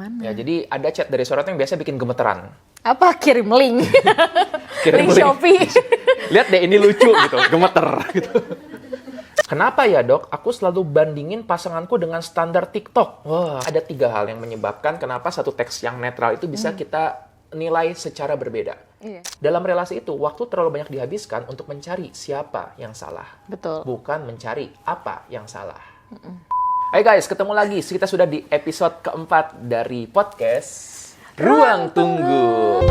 Gimana? Ya, jadi ada chat dari Sora tuh yang biasa bikin gemeteran. Apa? Kirim link. Kirim link Shopee. Lihat deh, ini lucu gitu, gemeter gitu. Kenapa ya dok? Aku selalu bandingin pasanganku dengan standar TikTok. Wah, ada 3 hal yang menyebabkan kenapa satu teks yang netral itu bisa kita nilai secara berbeda. Iya. Dalam relasi itu, waktu terlalu banyak dihabiskan untuk mencari siapa yang salah. Betul. Bukan mencari apa yang salah. Hai guys, ketemu lagi. Kita sudah di episode keempat dari podcast Ruang Tunggu.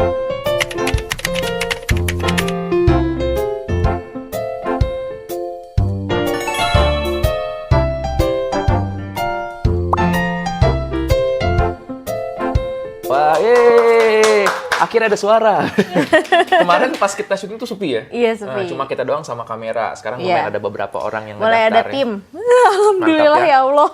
Wah, akhirnya ada suara. Kemarin pas kita syuting tuh sepi ya? Iya, sepi. Cuma kita doang sama kamera. Sekarang Iya. lumayan ada beberapa orang yang Mulai ada ngedaftarin. tim. Alhamdulillah Mantap ya Allah.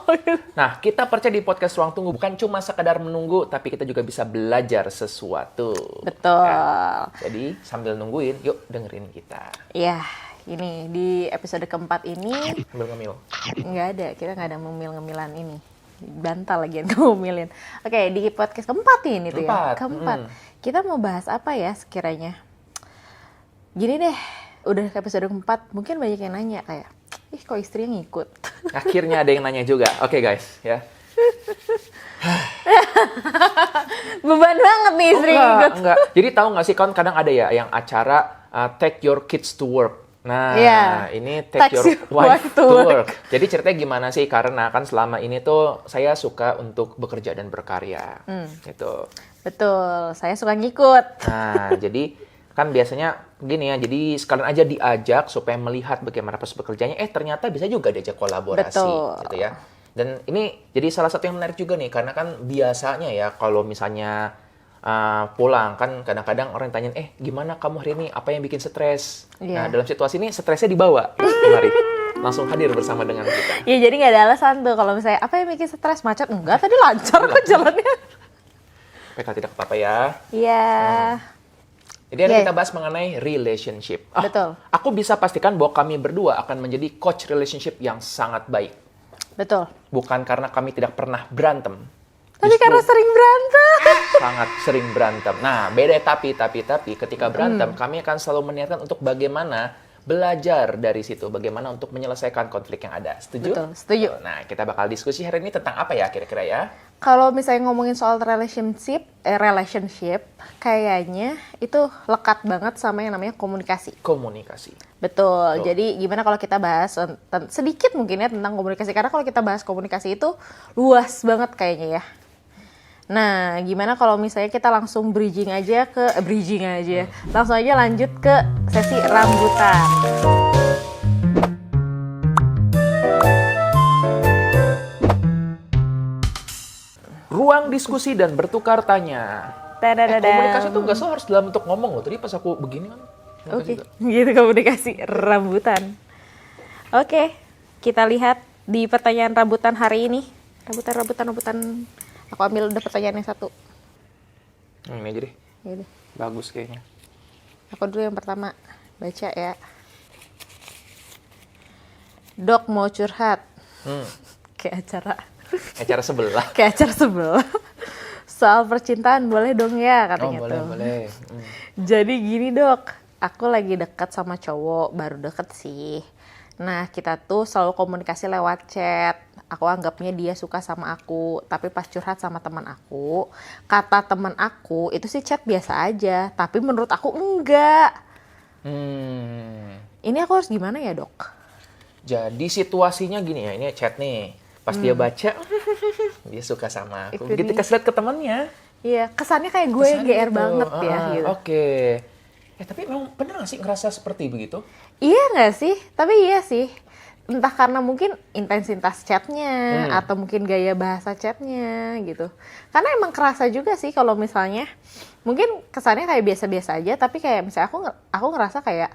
Nah, kita percaya di podcast Ruang Tunggu bukan cuma sekedar menunggu, tapi kita juga bisa belajar sesuatu. Betul. Ya, jadi sambil nungguin, yuk dengerin kita. Iya, ini di episode keempat ini Sambil ngemil. nggak ada, kita nggak ada ngemil-ngemilan ini. Bantal lagi yang ngomilin. Oke, di podcast keempat ini tuh ya. Keempat. Kita mau bahas apa ya sekiranya? Gini deh, udah ke episode keempat, mungkin banyak yang nanya kayak, ih kok istrinya ngikut? Akhirnya ada yang nanya juga. Oke guys, ya. Beban banget nih istri ngikut. Enggak. Jadi tahu nggak sih, kadang ada ya yang acara take your kids to work. Nah, Iya. ini take your wife to work. Jadi ceritanya gimana sih? Karena kan selama ini tuh saya suka untuk bekerja dan berkarya. Gitu. Betul, saya suka ngikut. Nah, jadi kan biasanya gini ya, jadi sekalian aja diajak supaya melihat bagaimana proses bekerjanya. Ternyata bisa juga diajak kolaborasi. Betul. Gitu ya. Dan ini jadi salah satu yang menarik juga nih, karena kan biasanya ya kalau misalnya pulang kan kadang-kadang orang tanyain, gimana kamu hari ini? Apa yang bikin stres? Iya. Nah, dalam situasi ini stresnya dibawa. Mari, langsung hadir bersama dengan kita. Ya jadi nggak ada alasan tuh kalau misalnya apa yang bikin stres, macet? Enggak, tadi lancar kok jalannya. PK tidak apa-apa ya. Iya. Jadi hari Iya. kita bahas mengenai relationship. Betul. Aku bisa pastikan bahwa kami berdua akan menjadi coach relationship yang sangat baik. Betul. Bukan karena kami tidak pernah berantem. Tapi Justru karena sering berantem. sangat sering berantem. Nah, beda tapi ketika berantem kami akan selalu meniatkan untuk bagaimana belajar dari situ, bagaimana untuk menyelesaikan konflik yang ada. Setuju? Betul, setuju. Nah, kita bakal diskusi hari ini tentang apa ya kira-kira ya? Kalau misalnya ngomongin soal relationship, kayaknya itu lekat banget sama yang namanya komunikasi. Komunikasi. Betul. Jadi gimana kalau kita bahas sedikit mungkin ya tentang komunikasi, karena kalau kita bahas komunikasi itu luas banget kayaknya ya. Nah, gimana kalau misalnya kita langsung bridging aja. Langsung aja lanjut ke sesi rambutan. Ruang diskusi dan bertukar tanya. Komunikasi itu nggak selalu harus dalam bentuk ngomong loh. Tadi pas aku begini kan. Oke, gitu komunikasi rambutan. Oke, kita lihat di pertanyaan rambutan hari ini. Rambutan. Aku ambil udah pertanyaan yang satu. Ini aja deh. Yaudah. Bagus kayaknya. Aku dulu yang pertama. Baca ya. Dok mau curhat. Kayak Acara sebelah. sebelah. Soal percintaan boleh dong ya katanya tuh. Boleh. Jadi gini dok, aku lagi dekat sama cowok, baru deket sih. Nah kita tuh selalu komunikasi lewat chat. Aku anggapnya dia suka sama aku, tapi pas curhat sama teman aku, kata teman aku itu sih chat biasa aja, tapi menurut aku enggak. Ini aku harus gimana ya dok? Jadi situasinya gini ya, ini chat nih. Pas dia baca, dia suka sama aku. Itu Begitu dia. kasih lihat ke temannya. Iya, kesannya kayak gue yang GR gitu. banget ya. Gitu. Oke. Tapi memang bener gak sih ngerasa seperti begitu? Iya nggak sih? Tapi iya sih. Entah karena mungkin intensitas chatnya atau mungkin gaya bahasa chatnya gitu. Karena emang kerasa juga sih kalau misalnya mungkin kesannya kayak biasa-biasa aja, tapi kayak misalnya aku ngerasa kayak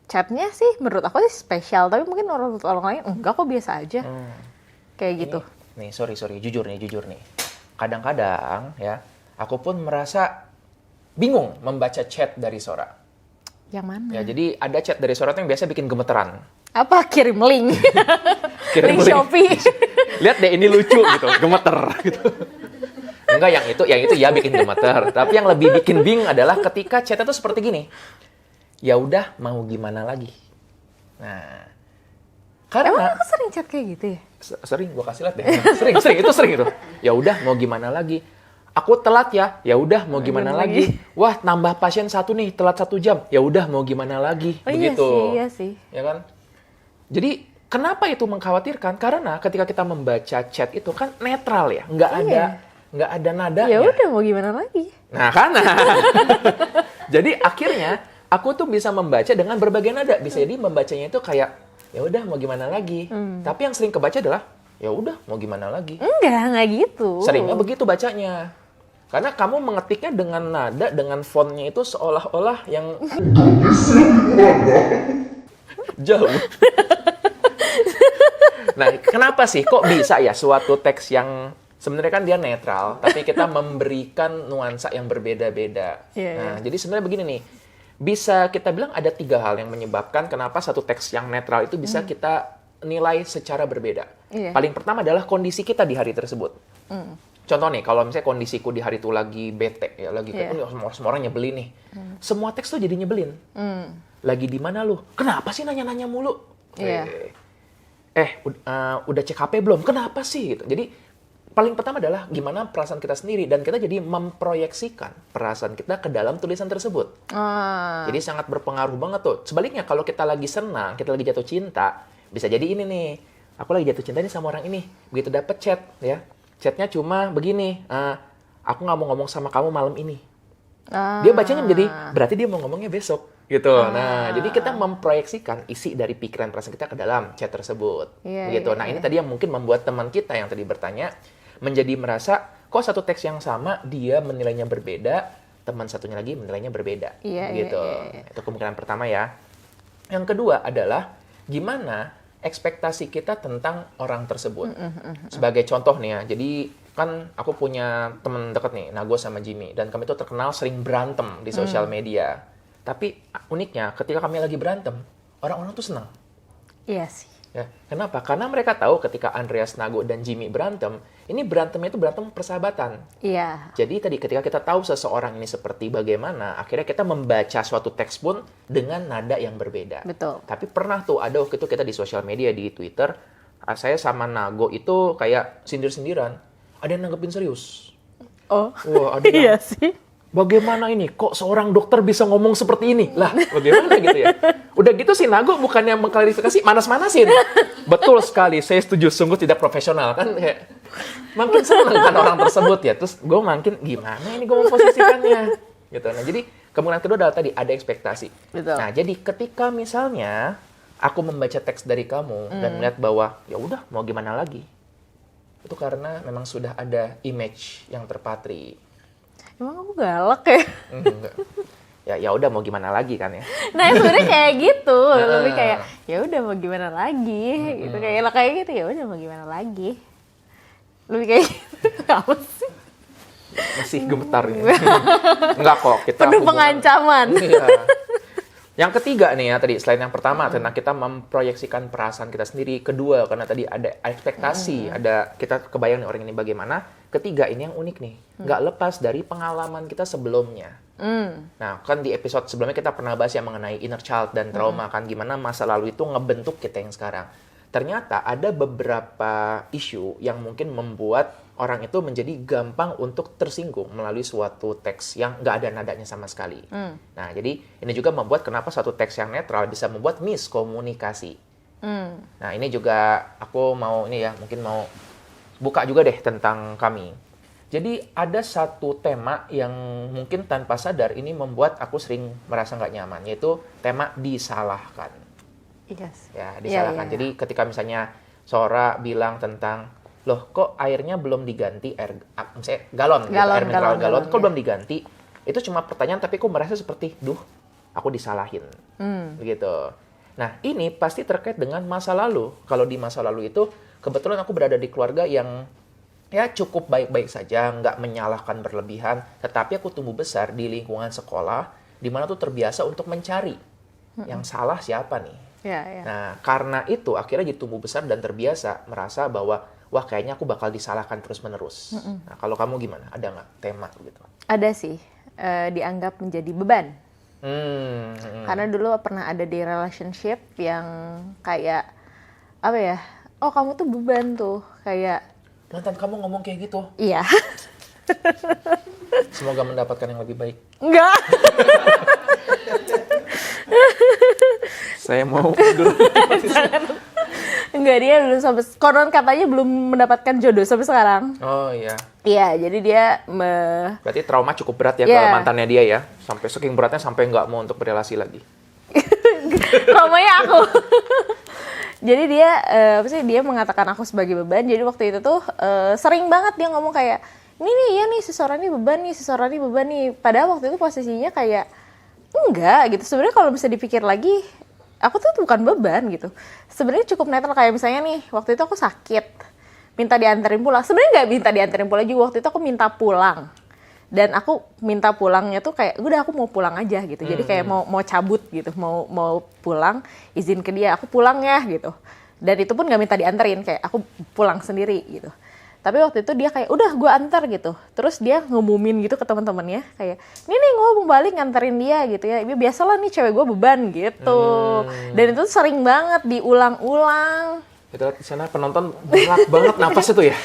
chatnya sih menurut aku sih spesial, tapi mungkin orang lain enggak kok biasa aja. Kayak gitu. Nih, sorry, jujur nih. Kadang-kadang ya, aku pun merasa bingung membaca chat dari Sora. Yang mana? Ya, jadi ada chat dari Sora tuh yang biasa bikin gemeteran. Apa kirim link? Kirim link Shopee. Lihat deh ini lucu gitu, gemeter gitu. Enggak, yang itu ya bikin gemeter. Tapi yang lebih bikin bingung adalah ketika chatnya tuh seperti gini. Ya udah, mau gimana lagi? Nah, Emang karena aku sering chat kayak gitu ya? sering gua kasih lihat deh. Sering itu. Ya udah, mau gimana lagi? Aku telat ya. Ya udah, mau gimana lagi? Wah, nambah pasien satu nih, telat 1 jam. Ya udah, mau gimana lagi? Oh Begitu. iya sih. Ya kan? Jadi kenapa itu mengkhawatirkan? Karena ketika kita membaca chat itu kan netral ya, nggak ada nadanya. Ya udah mau gimana lagi? Nah, karena jadi akhirnya aku tuh bisa membaca dengan berbagai nada. Bisa jadi membacanya itu kayak ya udah mau gimana lagi. Tapi yang sering kebaca adalah ya udah mau gimana lagi. Nggak gitu. Seringnya begitu bacanya. Karena kamu mengetiknya dengan nada, dengan fontnya itu seolah-olah yang jauh. Nah, kenapa sih kok bisa ya suatu teks yang sebenarnya kan dia netral, tapi kita memberikan nuansa yang berbeda-beda. Nah, jadi sebenarnya begini nih, bisa kita bilang ada 3 hal yang menyebabkan kenapa satu teks yang netral itu bisa kita nilai secara berbeda. Paling pertama adalah kondisi kita di hari tersebut. Contoh nih, kalau misalnya kondisiku di hari itu lagi bete, ya lagi kayak semua orang nyebelin nih. Semua teks tuh jadi nyebelin. Lagi di mana lu? Kenapa sih nanya-nanya mulu? Udah cek HP belum? Kenapa sih? Gitu. Jadi paling pertama adalah gimana perasaan kita sendiri dan kita jadi memproyeksikan perasaan kita ke dalam tulisan tersebut. Jadi sangat berpengaruh banget tuh. Sebaliknya kalau kita lagi senang, kita lagi jatuh cinta, bisa jadi ini nih. Aku lagi jatuh cinta nih sama orang ini. Begitu dapet chat, ya. Chatnya cuma begini. Aku nggak mau ngomong sama kamu malam ini. Dia bacanya menjadi berarti dia mau ngomongnya besok. Gitu. Nah, jadi kita memproyeksikan isi dari pikiran perasaan kita ke dalam chat tersebut. Gitu. Nah, ini tadi yang mungkin membuat teman kita yang tadi bertanya menjadi merasa kok satu teks yang sama dia menilainya berbeda, teman satunya lagi menilainya berbeda. Gitu. Itu kemungkinan pertama ya. Yang kedua adalah gimana ekspektasi kita tentang orang tersebut. Sebagai contoh nih ya. Jadi kan aku punya teman dekat nih, Nago sama Jimmy, dan kami itu terkenal sering berantem di sosial media. Tapi uniknya, ketika kami lagi berantem, orang-orang tuh senang. Iya sih. Ya, kenapa? Karena mereka tahu ketika Andreas, Nago, dan Jimmy berantem, ini berantemnya itu berantem persahabatan. Iya. Jadi tadi ketika kita tahu seseorang ini seperti bagaimana, akhirnya kita membaca suatu teks pun dengan nada yang berbeda. Betul. Tapi pernah tuh, ada waktu itu kita di sosial media, di Twitter, saya sama Nago itu kayak sindir-sindiran. Ada yang nanggepin serius. Oh, wah, ada iya yang, sih. bagaimana ini? Kok seorang dokter bisa ngomong seperti ini? Lah, bagaimana gitu ya? Udah gitu si Nago bukannya mengklarifikasi, manas-manasin. Betul sekali, saya setuju, sungguh tidak profesional. Kan kayak, makin seneng kan orang tersebut ya. Terus gue makin, gimana ini gue memposisikannya? Gitu. Nah, jadi kemungkinan kedua adalah tadi, ada ekspektasi. Betul. Nah, jadi ketika misalnya aku membaca teks dari kamu dan melihat bahwa, ya udah mau gimana lagi? Itu karena memang sudah ada image yang terpatri. Emang aku galak ya? Enggak. Ya udah mau gimana lagi kan ya. Nah, sebenarnya kayak gitu. Lebih kayak ya udah mau gimana lagi gitu, kayak gitu, ya udah mau gimana lagi. Lebih kayak gitu. Apa sih? Masih gemetar ini. Enggak kok, kita Penuh hubungan. pengancaman. Iya. Yang ketiga nih ya tadi, selain yang pertama tentang kita memproyeksikan perasaan kita sendiri. Kedua, karena tadi ada ekspektasi, ada kita kebayang nih orang ini bagaimana. Ketiga, ini yang unik nih, nggak lepas dari pengalaman kita sebelumnya. Nah, kan di episode sebelumnya kita pernah bahas yang mengenai inner child dan trauma, kan gimana masa lalu itu ngebentuk kita yang sekarang. Ternyata ada beberapa isu yang mungkin membuat orang itu menjadi gampang untuk tersinggung melalui suatu teks yang nggak ada nadanya sama sekali. Nah, jadi ini juga membuat kenapa suatu teks yang netral bisa membuat miskomunikasi. Nah, ini juga aku mau ini ya, mungkin mau buka juga deh tentang kami. Jadi ada satu tema yang mungkin tanpa sadar ini membuat aku sering merasa nggak nyaman, yaitu tema disalahkan. Yes. Ya, disalahkan. Jadi ketika misalnya Sora bilang tentang, loh kok airnya belum diganti, misalnya galon, air mineral galon, kok belum diganti? Itu cuma pertanyaan, tapi aku merasa seperti, duh, aku disalahin. Begitu. Nah, ini pasti terkait dengan masa lalu. Kalau di masa lalu itu, kebetulan aku berada di keluarga yang ya cukup baik-baik saja, nggak menyalahkan berlebihan, tetapi aku tumbuh besar di lingkungan sekolah, di mana tuh terbiasa untuk mencari yang salah siapa nih. Ya, ya. Nah, karena itu akhirnya jadi tumbuh besar dan terbiasa merasa bahwa wah kayaknya aku bakal disalahkan terus-menerus. Nah, kalau kamu gimana? Ada nggak tema gitu? Ada sih, dianggap menjadi beban. Hmm. Karena dulu pernah ada di relationship yang kayak, apa ya, oh kamu tuh beban tuh. Kayak, Mantan kamu ngomong kayak gitu. iya. Semoga mendapatkan yang lebih baik. Enggak. Saya mau dulu. Enggak, dia belum sampai, konon katanya belum mendapatkan jodoh sampai sekarang. Oh iya. Iya, jadi dia Berarti trauma cukup berat ya Iya. ke mantannya dia ya. Sampai saking beratnya sampai nggak mau untuk berrelasi lagi. traumanya aku. Jadi dia apa sih, dia mengatakan aku sebagai beban. Jadi waktu itu tuh sering banget dia ngomong kayak, ini nih ya nih seseorang ini beban nih, seseorang ini beban nih. Padahal waktu itu posisinya kayak enggak gitu. Sebenarnya kalau bisa dipikir lagi, aku tuh bukan beban gitu. Sebenarnya cukup netral, kayak misalnya nih, waktu itu aku sakit, minta dianterin pulang. Sebenarnya nggak minta dianterin pulang juga, waktu itu aku minta pulang. Dan aku minta pulangnya tuh kayak, udah aku mau pulang aja gitu. Jadi kayak mau cabut gitu, mau pulang, izin ke dia, aku pulang ya gitu. Dan itu pun nggak minta dianterin, kayak aku pulang sendiri gitu. Tapi waktu itu dia kayak, udah gue antar gitu. Terus dia ngumumin gitu ke teman-temannya, kayak, ini nih gue mau balik nganterin dia gitu ya. Biasalah nih cewek gue beban gitu. Dan itu sering banget diulang-ulang. Itu di sana penonton berat banget napas itu ya.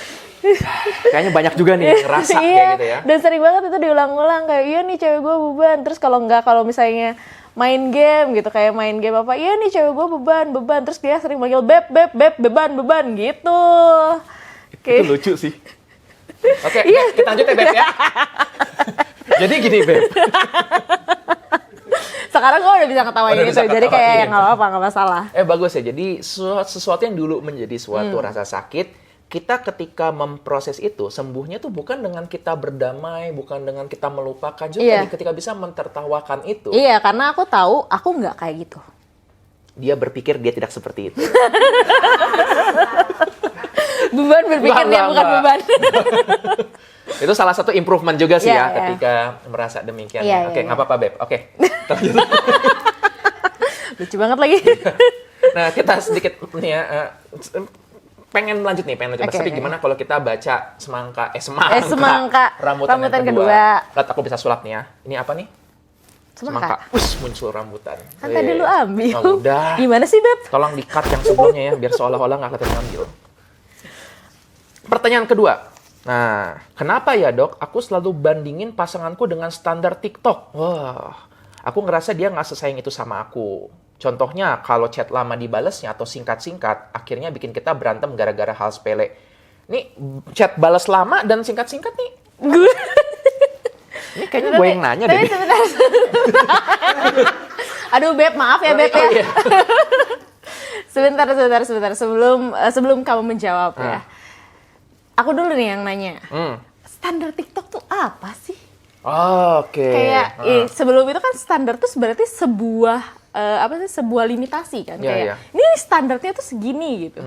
Kayaknya banyak juga nih yang ngerasa Iya, kayak gitu ya. dan sering banget itu diulang-ulang kayak, iya nih cewek gue beban. Terus kalau misalnya main game gitu, kayak main game apa, iya nih cewek gue beban. Terus dia sering manggil beb, beban gitu. Itu lucu sih. Oke, Iya. kita lanjut ya Beb ya. Jadi gini Beb. Sekarang gue udah bisa ketawain Udah itu, bisa jadi kayak ketawain. yang nggak apa-apa, nggak masalah. Bagus ya. Jadi sesuatu yang dulu menjadi suatu rasa sakit, kita ketika memproses itu, sembuhnya tuh bukan dengan kita berdamai, bukan dengan kita melupakan. Justru Iya. ketika bisa mentertawakan itu, Iya, karena aku tahu aku nggak kayak gitu. dia berpikir dia tidak seperti itu. Beban berpikir dia bukan Enggak. beban. Itu salah satu improvement juga sih Iya, ya, iya. ketika merasa demikian. Iya, Oke, iya, nggak apa-apa Beb. Oke. Lucu banget lagi. Nah, kita sedikit nih ya, pengen lanjut. Oke, Tapi oke. gimana kalau kita baca semangka Rambutan yang kedua. Lihat aku bisa sulap nih ya. Ini apa nih? Semangka. Muncul rambutan. Kan tadi lu ambil. Oh, udah. Gimana sih, Beb? Tolong di-cut yang sebelumnya ya, biar seolah-olah nggak kelihatan ngambil. Pertanyaan kedua. Nah, kenapa ya dok, aku selalu bandingin pasanganku dengan standar TikTok? Wah, aku ngerasa dia nggak sesayang itu sama aku. Contohnya, kalau chat lama dibalesnya atau singkat-singkat, akhirnya bikin kita berantem gara-gara hal sepele. Nih, chat balas lama dan singkat-singkat nih. Gue. Ini kayaknya gue yang nanya Tapi deh. sebentar. Aduh, Beb, maaf ya, Beb Oh, ya. iya. Sebentar. Sebelum kamu menjawab ya. Aku dulu nih yang nanya. Standar TikTok tuh apa sih? Oke. Kayak sebelum itu kan standar tuh berarti sebuah sebuah limitasi kan, Iya, kayak iya. ini standarnya tuh segini gitu.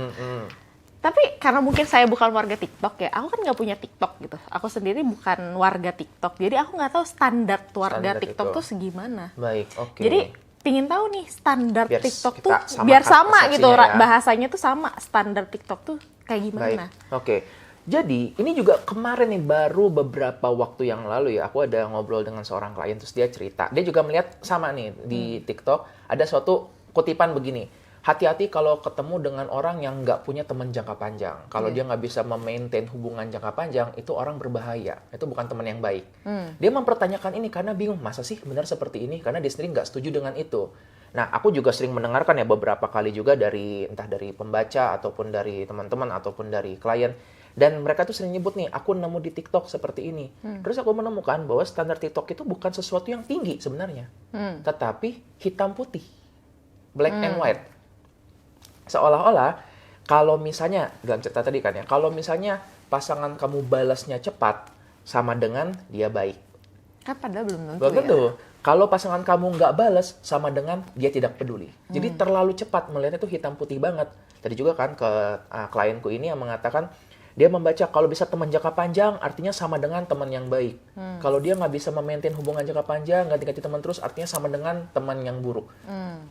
Tapi karena mungkin saya bukan warga TikTok ya, aku kan nggak punya TikTok gitu. Aku sendiri bukan warga TikTok, jadi aku nggak tahu standar warga Standar TikTok itu. tuh segimana. Baik, oke. Jadi pingin tahu nih standar Biar TikTok kita tuh samakan biar sama gitu, persepsinya ya. bahasanya tuh sama. Standar TikTok tuh kayak gimana? Baik, oke. Jadi, ini juga kemarin nih, baru beberapa waktu yang lalu ya, aku ada ngobrol dengan seorang klien, terus dia cerita. Dia juga melihat sama nih, di TikTok, ada suatu kutipan begini. Hati-hati kalau ketemu dengan orang yang nggak punya teman jangka panjang. Kalau dia nggak bisa memaintain hubungan jangka panjang, itu orang berbahaya. Itu bukan teman yang baik. Dia mempertanyakan ini karena bingung, masa sih benar seperti ini? Karena dia sendiri nggak setuju dengan itu. Nah, aku juga sering mendengarkan ya beberapa kali juga dari entah dari pembaca ataupun dari teman-teman ataupun dari klien. Dan mereka tuh sering nyebut nih, aku nemu di TikTok seperti ini. Terus aku menemukan bahwa standar TikTok itu bukan sesuatu yang tinggi sebenarnya. Tetapi hitam putih. Black and white. Seolah-olah kalau misalnya, dalam cerita tadi kan ya, kalau misalnya pasangan kamu balasnya cepat, sama dengan dia baik. Kan padahal belum tentu Belum ya. tentu. Kalau pasangan kamu nggak balas, sama dengan dia tidak peduli. Jadi terlalu cepat melihatnya tuh hitam putih banget. Tadi juga kan ke klienku ini yang mengatakan, Dia membaca kalau bisa teman jangka panjang artinya sama dengan teman yang baik. Kalau dia nggak bisa memaintain hubungan jangka panjang, ganti-ganti teman terus artinya sama dengan teman yang buruk.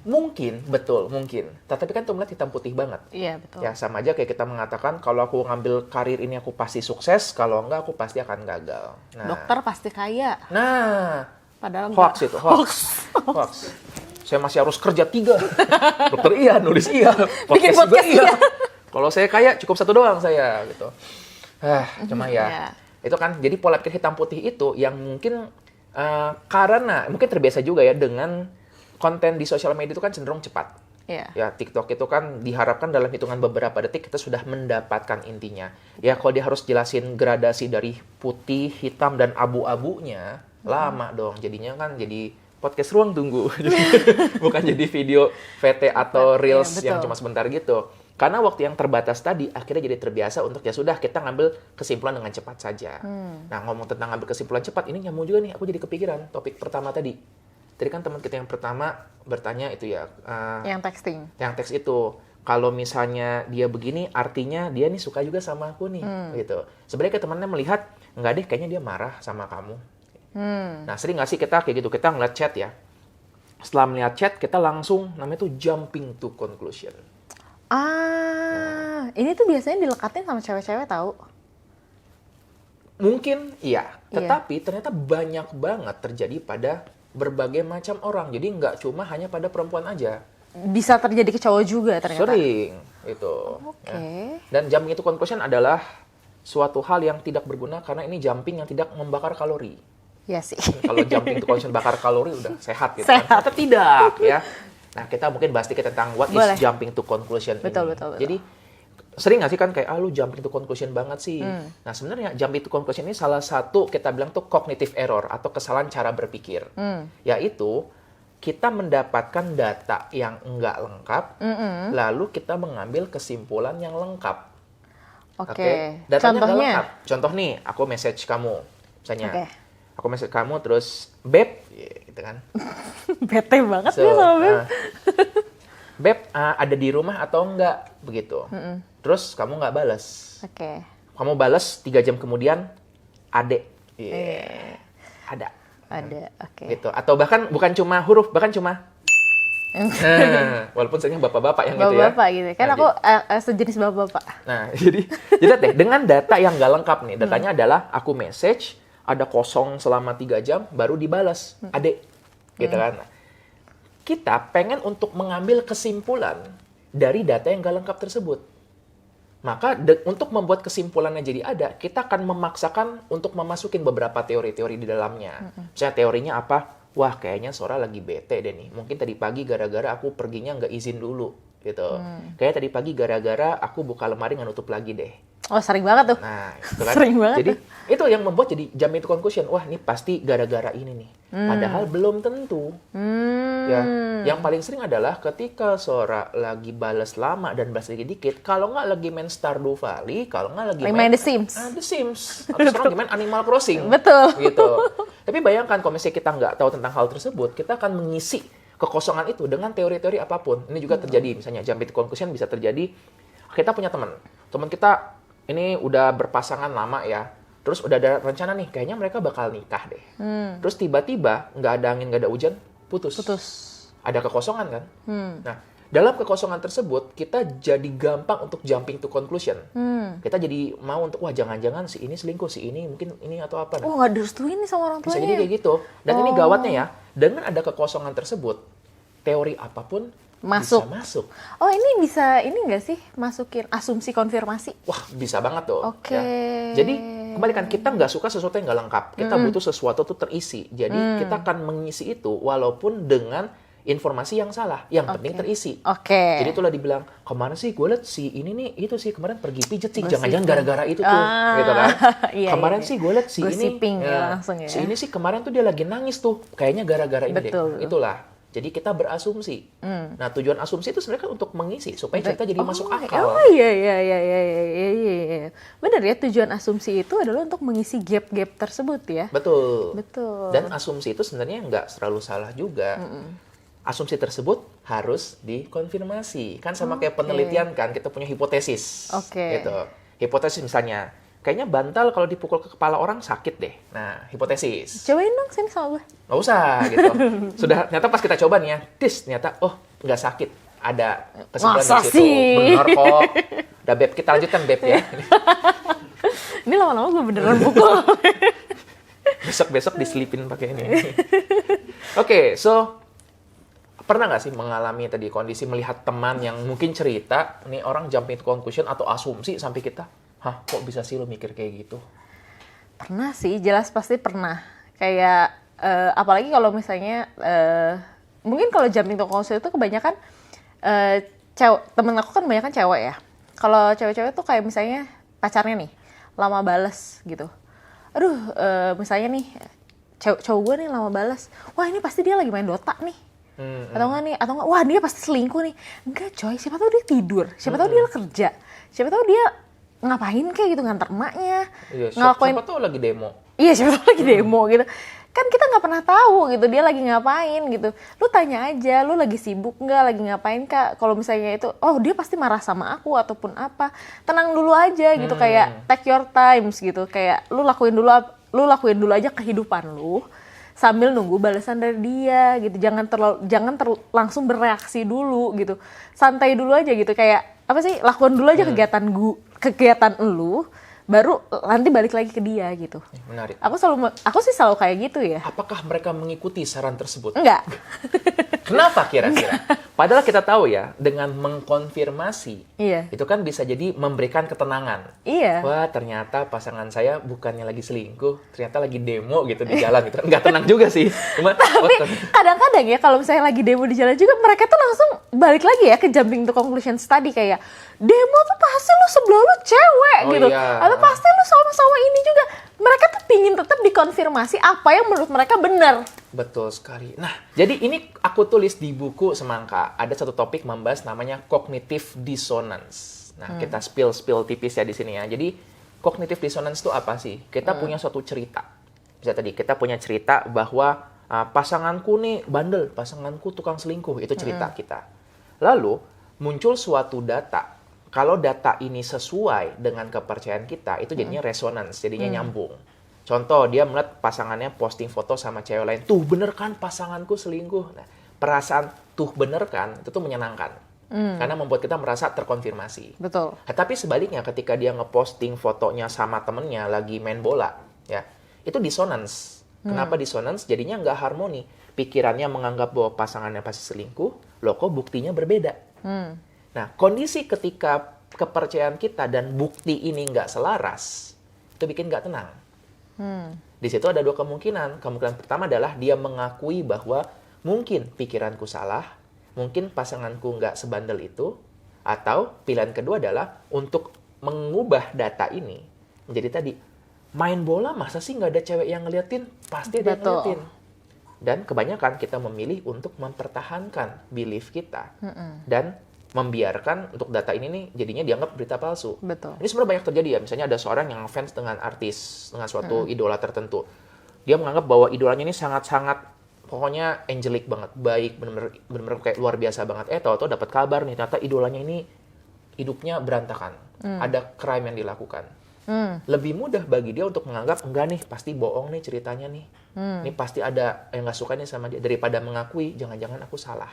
Mungkin, betul, mungkin. Tapi kan tuh melihat hitam putih banget. Iya, betul. Ya sama aja kayak kita mengatakan kalau aku ngambil karir ini aku pasti sukses, kalau enggak aku pasti akan gagal. Nah, Dokter pasti kaya. nah Padahal hoax itu, hoax. Saya masih harus kerja 3. Dokter iya, nulis iya, Bikin juga podcast iya. Kalau saya kaya cukup 1 doang saya gitu. Cuma ya. Iya. Itu kan jadi pola pikir hitam putih itu yang mungkin karena mungkin terbiasa juga ya dengan konten di sosial media itu kan cenderung cepat. Iya. Ya, TikTok itu kan diharapkan dalam hitungan beberapa detik kita sudah mendapatkan intinya. Ya, kalau dia harus jelasin gradasi dari putih, hitam, dan abu-abunya, lama dong. Jadinya kan jadi podcast ruang tunggu. Bukan jadi video VT atau Reels Iya, yang cuma sebentar gitu. Karena waktu yang terbatas tadi, akhirnya jadi terbiasa untuk ya sudah kita ngambil kesimpulan dengan cepat saja. Nah, ngomong tentang ngambil kesimpulan cepat, ini nyambung juga nih, aku jadi kepikiran topik pertama tadi. Tadi kan teman kita yang pertama bertanya itu ya. Yang texting. Yang teks itu. Kalau misalnya dia begini, artinya dia nih suka juga sama aku nih. Gitu. Sebenarnya kayak temannya melihat, enggak deh, kayaknya dia marah sama kamu. Nah, sering nggak sih kita kayak gitu? Kita ngeliat chat ya. Setelah melihat chat, kita langsung, namanya tuh jumping to conclusion. Ini tuh biasanya dilekatin sama cewek-cewek tahu. Mungkin iya, Iya. tetapi ternyata banyak banget terjadi pada berbagai macam orang. Jadi nggak cuma hanya pada perempuan aja. Bisa terjadi ke cowok juga ternyata. Sering, itu. Oke. Ya. Dan jumping to conclusion adalah suatu hal yang tidak berguna karena ini jumping yang tidak membakar kalori. Iya sih. Kalau jumping to conclusion bakar kalori udah sehat gitu Sehat. kan. Ternyata tidak ya. Nah, kita mungkin bahas dikit tentang what Boleh. is jumping to conclusion Betul, ini. betul. Jadi sering nggak sih kan kayak lu jumping to conclusion banget sih. Nah, sebenarnya jumping to conclusion ini salah satu kita bilang tuh cognitive error atau kesalahan cara berpikir. Yaitu kita mendapatkan data yang enggak lengkap, lalu kita mengambil kesimpulan yang lengkap. Oke. Datanya nggak Contohnya? lengkap. Contoh nih, aku message kamu, misalnya. Oke. Aku message kamu terus, Beb, gitu kan. Bete banget So, ya sama Beb. Beb, ada di rumah atau enggak? Begitu. Terus kamu nggak balas. Oke. Kamu balas 3 jam kemudian, adek. Ada. Ada. Oke. Gitu. Atau bahkan bukan cuma huruf, bahkan cuma walaupun sebenarnya bapak-bapak yang gitu ya. Bapak-bapak gitu. Kan Nah, aku sejenis bapak-bapak. Nah, jadi lihat deh, dengan data yang nggak lengkap nih, datanya adalah aku message, ada kosong selama 3 jam, baru dibalas, adek, gitu kan. Nah, kita pengen untuk mengambil kesimpulan dari data yang nggak lengkap tersebut. Maka untuk membuat kesimpulannya jadi ada, kita akan memaksakan untuk memasukin beberapa teori-teori di dalamnya. Misalnya teorinya apa? Wah, kayaknya Sora lagi bete deh nih. Mungkin tadi pagi gara-gara aku perginya nggak izin dulu, gitu. Kayaknya tadi pagi gara-gara aku buka lemari nggak nutup lagi deh. Oh, sering banget tuh. Nah, itu kan. Sering banget. Jadi itu yang membuat jadi jumping to conclusion. Wah, ini pasti gara-gara ini nih. Padahal belum tentu. Ya, yang paling sering adalah ketika Sora lagi balas lama dan balas dikit-dikit, kalau nggak lagi main Stardew Valley, kalau nggak lagi Main The Sims. The Sims. Atau sekarang lagi main Animal Crossing. Betul. Gitu. Tapi bayangkan kalau misalnya kita nggak tahu tentang hal tersebut, kita akan mengisi kekosongan itu dengan teori-teori apapun. Ini juga terjadi, misalnya jumping to conclusion bisa terjadi. Kita punya teman kita ini udah berpasangan lama ya, terus udah ada rencana nih, kayaknya mereka bakal nikah deh. Terus tiba-tiba nggak ada angin, nggak ada hujan, putus. Ada kekosongan kan? Nah, dalam kekosongan tersebut, kita jadi gampang untuk jumping to conclusion. Kita jadi mau untuk, wah jangan-jangan si ini selingkuh, si ini mungkin ini atau apa. Oh, nggak direstuin nih sama orang Bisa tuanya. jadi kayak gitu. Dan ini gawatnya ya, dengan ada kekosongan tersebut, teori apapun Masuk. bisa masuk. Oh, ini bisa, ini nggak sih masukin asumsi konfirmasi? Wah, bisa banget tuh. Oke. Ya. Jadi, kembali kan, kita nggak suka sesuatu yang nggak lengkap. Kita butuh sesuatu tuh terisi. Jadi, kita akan mengisi itu walaupun dengan informasi yang salah. Yang penting terisi. Oke. Jadi itulah dibilang, kemarin sih gue liat si ini nih, itu sih kemarin pergi pijet sih. Gosiping. Jangan-jangan gara-gara itu tuh. Gitu kan. Iya, kemarin iya. sih gue liat si Gosiping ini. ya, langsung ya. Si ini sih kemarin tuh dia lagi nangis tuh. Kayaknya gara-gara ini Betul. deh. Itulah. Jadi kita berasumsi. Nah, tujuan asumsi itu sebenarnya kan untuk mengisi. Supaya cerita jadi masuk akal. Oh iya. Benar ya, tujuan asumsi itu adalah untuk mengisi gap-gap tersebut ya. Betul. Betul. Dan asumsi itu sebenarnya nggak selalu salah juga. Asumsi tersebut harus dikonfirmasi. Kan sama kayak penelitian kan, kita punya hipotesis. Oke. Gitu. Hipotesis misalnya, kayaknya bantal kalau dipukul ke kepala orang sakit deh. Nah, hipotesis. Cobain dong sini sama gue. Nggak usah gitu. Sudah, ternyata pas kita coba nih ya, ternyata nggak sakit. Ada kesimpulan Masa dari situ. sih? Bener kok. Udah Beb, kita lanjutkan Beb ya. Ini lama-lama gue beneran pukul. Besok-besok diselipin pakai ini. Oke, so pernah nggak sih mengalami tadi kondisi melihat teman yang mungkin cerita, nih orang jumping to conclusion atau asumsi sampai kita, hah kok bisa sih lo mikir kayak gitu? Pernah sih, jelas pasti pernah. Kayak, apalagi kalau misalnya, mungkin kalau jumping to conclusion itu kebanyakan, temen aku kan kebanyakan cewek ya. Kalau cewek-cewek tuh kayak misalnya pacarnya nih, lama bales gitu. Aduh, misalnya nih, cowok gue nih lama bales. Wah ini pasti dia lagi main Dota nih. Atau enggak, wah dia pasti selingkuh nih. Enggak coy, siapa tahu dia tidur, siapa tahu dia kerja, siapa tahu dia ngapain kayak gitu, nganter emaknya, Iya, ngelakuin, siapa tahu lagi demo. iya siapa tahu lagi demo gitu. Kan kita nggak pernah tahu gitu dia lagi ngapain gitu. Lu tanya aja, lu lagi sibuk nggak, lagi ngapain Kak? Kalau misalnya itu, oh dia pasti marah sama aku ataupun apa. Tenang dulu aja gitu, kayak take your times gitu. Kayak lu lakuin dulu aja kehidupan lu sambil nunggu balasan dari dia gitu. Jangan langsung bereaksi dulu gitu. Santai dulu aja gitu, kayak apa sih? Lakuin dulu aja kegiatan lu, baru nanti balik lagi ke dia gitu. Menarik. Aku sih selalu kayak gitu ya. Apakah mereka mengikuti saran tersebut? Enggak. Kenapa kira-kira? Padahal kita tahu ya, dengan mengkonfirmasi, Iya. itu kan bisa jadi memberikan ketenangan. Iya. Wah, ternyata pasangan saya bukannya lagi selingkuh, ternyata lagi demo gitu di jalan gitu. Nggak tenang juga sih. Cuma, Tapi kadang-kadang ya kalau misalnya lagi demo di jalan juga, mereka tuh langsung balik lagi ya ke jumping to conclusions tadi, kayak demo tuh pasti lu sebelah lu cewek Oh gitu. iya. Atau pasti lu sama-sama ini juga. Mereka tuh pingin tetap dikonfirmasi apa yang menurut mereka benar. betul sekali. Nah, jadi ini aku tulis di buku Semangka. Ada satu topik membahas namanya cognitive dissonance. Nah, kita spill tipis ya di sini ya. Jadi, cognitive dissonance itu apa sih? Kita punya suatu cerita. Bisa tadi, kita punya cerita bahwa pasanganku nih bandel, pasanganku tukang selingkuh. Itu cerita kita. Lalu, muncul suatu data. Kalau data ini sesuai dengan kepercayaan kita, itu jadinya resonance, jadinya nyambung. Contoh, dia melihat pasangannya posting foto sama cewek lain. Tuh, bener kan pasanganku selingkuh. Nah, perasaan tuh bener kan, itu tuh menyenangkan. Karena membuat kita merasa terkonfirmasi. Betul. Nah, tapi sebaliknya, ketika dia ngeposting fotonya sama temennya lagi main bola, ya itu dissonance. Kenapa dissonance? Jadinya nggak harmoni. Pikirannya menganggap bahwa pasangannya pasti selingkuh, loh kok buktinya berbeda. Nah, kondisi ketika kepercayaan kita dan bukti ini nggak selaras, itu bikin nggak tenang. Di situ ada dua kemungkinan. Kemungkinan pertama adalah dia mengakui bahwa mungkin pikiranku salah, mungkin pasanganku nggak sebandel itu, atau pilihan kedua adalah untuk mengubah data ini menjadi tadi, main bola masa sih nggak ada cewek yang ngeliatin? Pasti ada yang Betul. ngeliatin. Dan kebanyakan kita memilih untuk mempertahankan belief kita dan membiarkan untuk data ini nih jadinya dianggap berita palsu. Betul. Ini sebenarnya banyak terjadi ya. Misalnya ada seorang yang fans dengan artis, dengan suatu idola tertentu. Dia menganggap bahwa idolanya ini sangat-sangat, pokoknya angelic banget, baik, benar-benar kayak luar biasa banget. Tahu-tahu dapat kabar nih, ternyata idolanya ini hidupnya berantakan. Ada crime yang dilakukan. Lebih mudah bagi dia untuk menganggap, enggak nih, pasti bohong nih ceritanya nih. Ini pasti ada yang nggak suka nih sama dia. Daripada mengakui, jangan-jangan aku salah.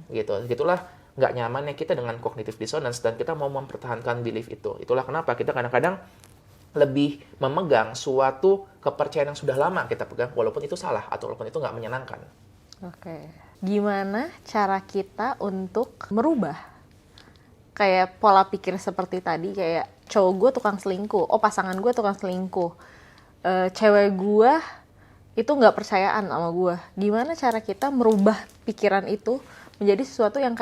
Gitu. Gitulah nggak nyamannya kita dengan cognitive dissonance dan kita mau mempertahankan belief itu. Itulah kenapa kita kadang-kadang lebih memegang suatu kepercayaan yang sudah lama kita pegang walaupun itu salah atau walaupun itu nggak menyenangkan. Oke. Gimana cara kita untuk merubah kayak pola pikir seperti tadi, kayak cowok gue tukang selingkuh, oh pasangan gue tukang selingkuh, cewek gue itu nggak percayaan sama gue. Gimana cara kita merubah pikiran itu menjadi sesuatu yang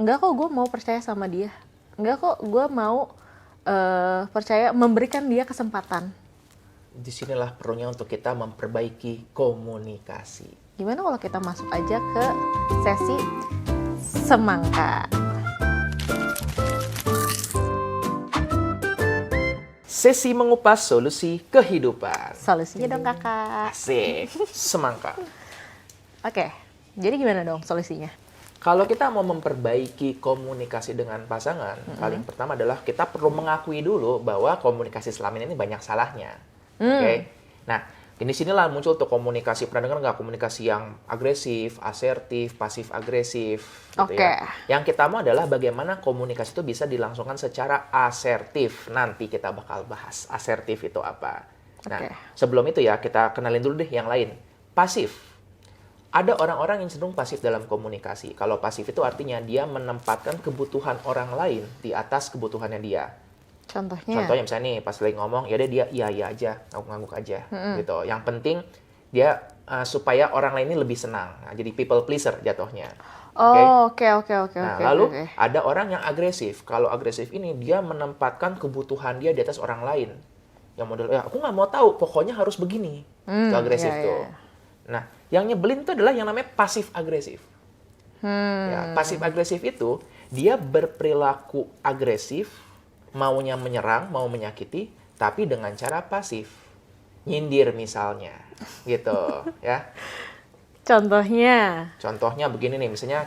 enggak kok gue mau percaya sama dia, enggak kok gue mau percaya, memberikan dia kesempatan. Disinilah perlunya untuk kita memperbaiki komunikasi. Gimana kalau kita masuk aja ke sesi semangka? Sesi mengupas solusi kehidupan. Solusinya dong kakak. Asik, semangka. Oke, jadi gimana dong solusinya? Kalau kita mau memperbaiki komunikasi dengan pasangan, paling pertama adalah kita perlu mengakui dulu bahwa komunikasi selama ini banyak salahnya. Oke? Nah, di sinilah muncul tuh komunikasi. Pernah dengar nggak komunikasi yang agresif, asertif, pasif agresif? Gitu ya. Yang kita mau adalah bagaimana komunikasi itu bisa dilangsungkan secara asertif. Nanti kita bakal bahas asertif itu apa. Nah, sebelum itu ya kita kenalin dulu deh yang lain. Pasif. Ada orang-orang yang cenderung pasif dalam komunikasi. Kalau pasif itu artinya dia menempatkan kebutuhan orang lain di atas kebutuhannya dia. Contohnya misalnya nih, pas lagi ngomong, ya dia iya aja, ngangguk aja. Gitu. Yang penting dia supaya orang lain ini lebih senang. Nah, jadi people pleaser jatuhnya. Oke. Nah, lalu ada orang yang agresif. Kalau agresif ini, dia menempatkan kebutuhan dia di atas orang lain. Yang model, ya aku nggak mau tahu, pokoknya harus begini. Itu agresif tuh. Nah, yang nyebelin itu adalah yang namanya pasif agresif. Ya, pasif agresif itu dia berperilaku agresif, maunya menyerang, mau menyakiti, tapi dengan cara pasif. Nyindir misalnya, gitu, ya. Contohnya begini nih, misalnya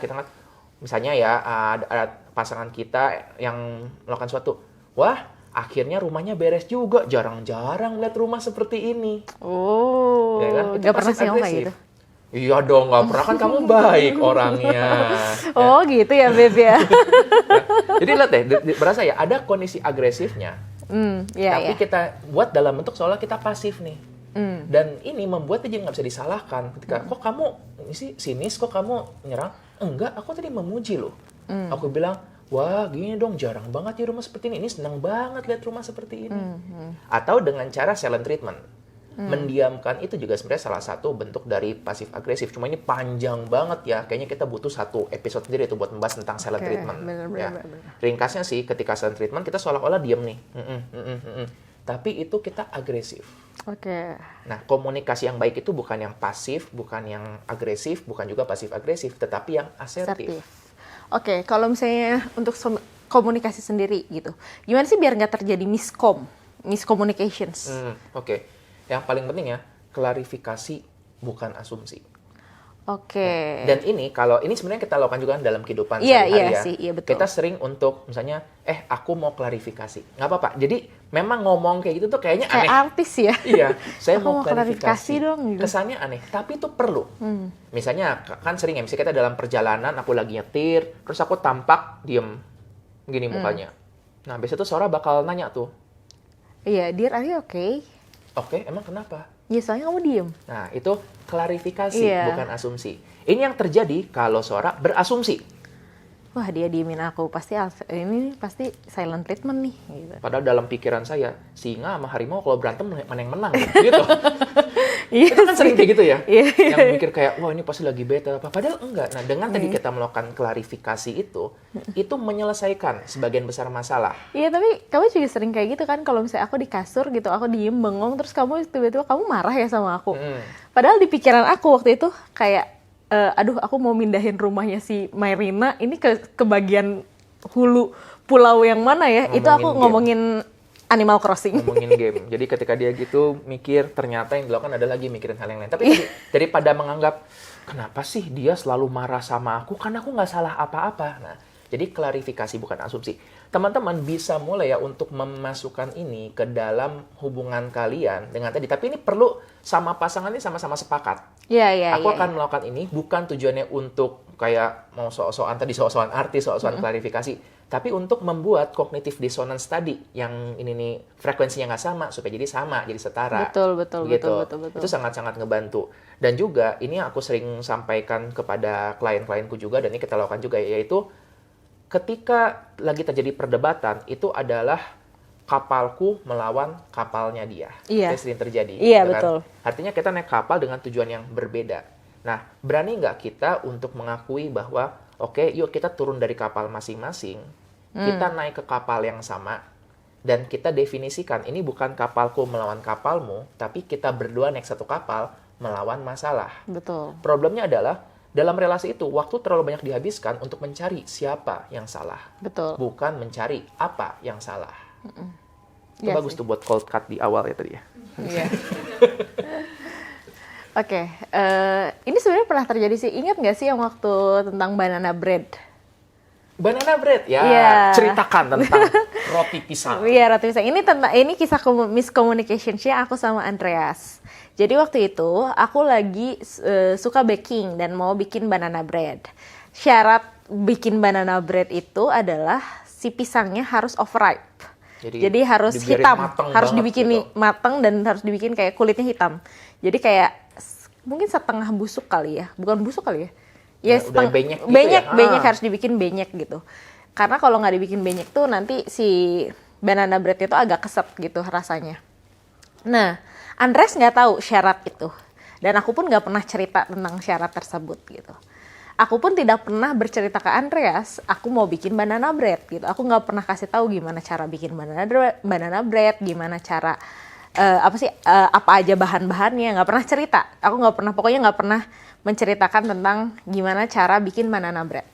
ya ada pasangan kita yang melakukan suatu, wah, akhirnya rumahnya beres juga. Jarang-jarang lihat rumah seperti ini. Oh, ya kan? Gak pernah sih kayak gitu. Iya dong, nggak pernah, kan kamu baik orangnya. Oh ya. gitu ya, Beb ya. Jadi lihat deh, berasa ya ada kondisi agresifnya. Tapi kita buat dalam bentuk seolah kita pasif nih. Dan ini membuat dia nggak bisa disalahkan. Ketika, kok kamu ini sih sinis, kok kamu nyerang? Enggak, aku tadi memuji loh. Aku bilang, wah gini dong, jarang banget di rumah seperti ini. Ini senang banget lihat rumah seperti ini. Atau dengan cara silent treatment. Mendiamkan itu juga sebenarnya salah satu bentuk dari pasif agresif. Cuma ini panjang banget ya. Kayaknya kita butuh satu episode sendiri itu buat membahas tentang silent treatment. Bener. Ringkasnya sih, ketika silent treatment kita seolah-olah diem nih. Tapi itu kita agresif. Nah, komunikasi yang baik itu bukan yang pasif, bukan yang agresif, bukan juga pasif agresif, tetapi yang asertif. Kalau misalnya untuk komunikasi sendiri gitu, gimana sih biar nggak terjadi miscommunications? Yang paling penting ya, klarifikasi bukan asumsi. Dan ini sebenarnya kita lakukan juga dalam kehidupan sehari-hari ya. Betul. Kita sering untuk misalnya, aku mau klarifikasi. Nggak apa-apa. Jadi memang ngomong kayak gitu tuh kayaknya aneh. Kayak artis ya. Iya, saya mau klarifikasi dong. Gitu. Kesannya aneh, tapi itu perlu. Misalnya kan sering ya, misalnya kita dalam perjalanan, aku lagi nyetir, terus aku tampak diem gini mukanya. Nah, biasanya tuh Sora bakal nanya tuh. Iya, dear, are you okay? Oke, emang kenapa? Ya, soalnya kamu diem. Nah, itu klarifikasi, bukan asumsi. Ini yang terjadi kalau Sora berasumsi. Wah, dia diemin aku. Ini pasti silent treatment nih. Gitu. Padahal dalam pikiran saya, singa sama harimau kalau berantem mana yang menang? Gitu. Itu kan sering kayak gitu ya. Yang mikir kayak, wah ini pasti lagi bete. Padahal enggak. Nah, dengan tadi kita melakukan klarifikasi itu menyelesaikan sebagian besar masalah. Iya, tapi kamu juga sering kayak gitu kan. Kalau misalnya aku di kasur gitu, aku diem bengong, terus kamu tiba-tiba kamu marah ya sama aku. Padahal di pikiran aku waktu itu kayak, aduh aku mau mindahin rumahnya si Mairina, ini ke bagian hulu pulau yang mana ya? Itu aku ngomongin Animal Crossing. Ngomongin game. Jadi ketika dia gitu mikir, ternyata yang dilakukan ada lagi mikirin hal yang lain. Tapi daripada menganggap, kenapa sih dia selalu marah sama aku? Kan aku nggak salah apa-apa. Nah, jadi klarifikasi bukan asumsi. Teman-teman bisa mulai ya untuk memasukkan ini ke dalam hubungan kalian dengan tadi. Tapi ini perlu sama pasangan ini sama-sama sepakat. Aku akan melakukan ini bukan tujuannya untuk kayak mau so-soan artis, so-soan klarifikasi. Tapi untuk membuat cognitive dissonance tadi yang ini nih frekuensinya nggak sama supaya jadi sama, jadi setara. Betul. Itu sangat-sangat ngebantu. Dan juga ini aku sering sampaikan kepada klien-klienku juga dan ini kita lakukan juga yaitu ketika lagi terjadi perdebatan itu adalah kapalku melawan kapalnya dia. Itu sering terjadi. Betul. Artinya kita naik kapal dengan tujuan yang berbeda. Nah, berani nggak kita untuk mengakui bahwa oke, yuk kita turun dari kapal masing-masing, kita naik ke kapal yang sama, dan kita definisikan ini bukan kapalku melawan kapalmu, tapi kita berdua naik satu kapal melawan masalah. Betul. Problemnya adalah dalam relasi itu waktu terlalu banyak dihabiskan untuk mencari siapa yang salah, bukan mencari apa yang salah. Itu bagus tuh buat cold cut di awal ya tadi ya. Oke, ini sebenarnya pernah terjadi sih. Ingat nggak sih yang waktu tentang banana bread? Banana bread ya, Iya. ceritakan tentang roti pisang. Iya, roti pisang. Ini kisah miscommunication-nya aku sama Andreas. Jadi waktu itu aku lagi suka baking dan mau bikin banana bread. Syarat bikin banana bread itu adalah si pisangnya harus overripe. Jadi harus dibiarin hitam, mateng harus banget dibikin gitu. mateng dan harus dibikin kayak kulitnya hitam. Jadi kayak mungkin setengah busuk kali ya, bukan busuk kali ya. Ya, udah benyek gitu ya? Benyek harus dibikin benyek gitu. Karena kalau nggak dibikin benyek tuh nanti si banana bread itu agak keset gitu rasanya. Nah, Andres nggak tahu syarat itu. Dan aku pun nggak pernah cerita tentang syarat tersebut gitu. Aku pun tidak pernah bercerita ke Andreas, aku mau bikin banana bread gitu. Aku nggak pernah kasih tahu gimana cara bikin banana bread, gimana cara apa aja bahan-bahannya, nggak pernah cerita. Aku pokoknya nggak pernah menceritakan tentang gimana cara bikin banana bread.